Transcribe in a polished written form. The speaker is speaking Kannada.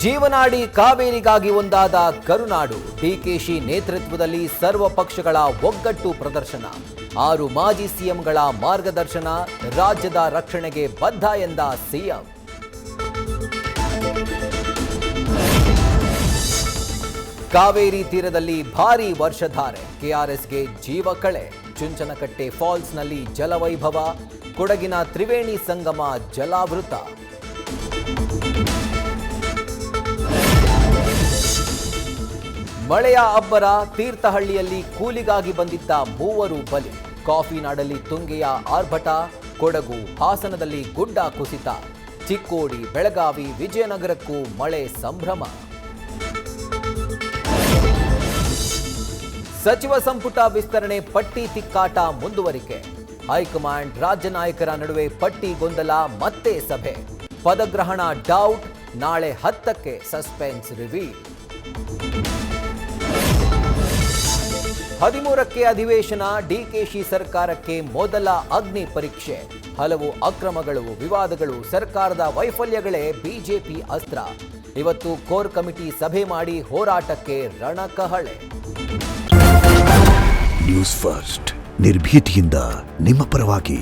ಜೀವನಾಡಿ ಕಾವೇರಿಗಾಗಿ ಒಂದಾದ ಕರುನಾಡು. ಡಿಕೆಶಿ ನೇತೃತ್ವದಲ್ಲಿ ಸರ್ವ ಪಕ್ಷಗಳ ಒಗ್ಗಟ್ಟು ಪ್ರದರ್ಶನ. 6 ಮಾಜಿ ಸಿಎಂಗಳ ಮಾರ್ಗದರ್ಶನ. ರಾಜ್ಯದ ರಕ್ಷಣೆಗೆ ಬದ್ಧ ಎಂದ ಸಿಎಂ. ಕಾವೇರಿ ತೀರದಲ್ಲಿ ಭಾರೀ ವರ್ಷಧಾರೆ. ಕೆಆರ್ಎಸ್ಗೆ ಜೀವ ಕಳೆ. ಚುಂಚನಕಟ್ಟೆ ಫಾಲ್ಸ್ನಲ್ಲಿ ಜಲವೈಭವ. ಕೊಡಗಿನ ತ್ರಿವೇಣಿ ಸಂಗಮ ಜಲಾವೃತ. ಮಳೆಯ ಅಬ್ಬರ. ತೀರ್ಥಹಳ್ಳಿಯಲ್ಲಿ ಕೂಲಿಗಾಗಿ ಬಂದಿದ್ದ 3 ಬಲಿ. ಕಾಫಿ ನಾಡಲ್ಲಿ ತುಂಗೆಯ ಆರ್ಭಟ. ಕೊಡಗು ಹಾಸನದಲ್ಲಿ ಗುಡ್ಡ ಕುಸಿತ. ಚಿಕ್ಕೋಡಿ, ಬೆಳಗಾವಿ, ವಿಜಯನಗರಕ್ಕೂ ಮಳೆ ಸಂಭ್ರಮ. ಸಚಿವ ಸಂಪುಟ ವಿಸ್ತರಣೆ ಪಟ್ಟಿ ತಿಕ್ಕಾಟ ಮುಂದುವರಿಕೆ. ಹೈಕಮಾಂಡ್ ರಾಜ್ಯ ನಾಯಕರ ನಡುವೆ ಪಟ್ಟಿ ಗೊಂದಲ. ಮತ್ತೆ ಸಭೆ. ಪದಗ್ರಹಣ ಡೌಟ್. ನಾಳೆ 10ಕ್ಕೆ ಸಸ್ಪೆನ್ಸ್ ರಿವೀಲ್. 13ಕ್ಕೆ ಅಧಿವೇಶನ. ಡಿಕೆಶಿ ಸರ್ಕಾರಕ್ಕೆ ಮೊದಲ ಅಗ್ನಿ ಪರೀಕ್ಷೆ. ಹಲವು ಅಕ್ರಮಗಳು, ವಿವಾದಗಳು, ಸರ್ಕಾರದ ವೈಫಲ್ಯಗಳೇ ಬಿಜೆಪಿ ಅಸ್ತ್ರ. ಇವತ್ತು ಕೋರ್ ಕಮಿಟಿ ಸಭೆ ಮಾಡಿ ಹೋರಾಟಕ್ಕೆ ರಣಕಹಳೆ. ನ್ಯೂಸ್ ಫಸ್ಟ್, ನಿರ್ಭೀತಿಯಿಂದ ನಿಮ್ಮ ಪರವಾಗಿ.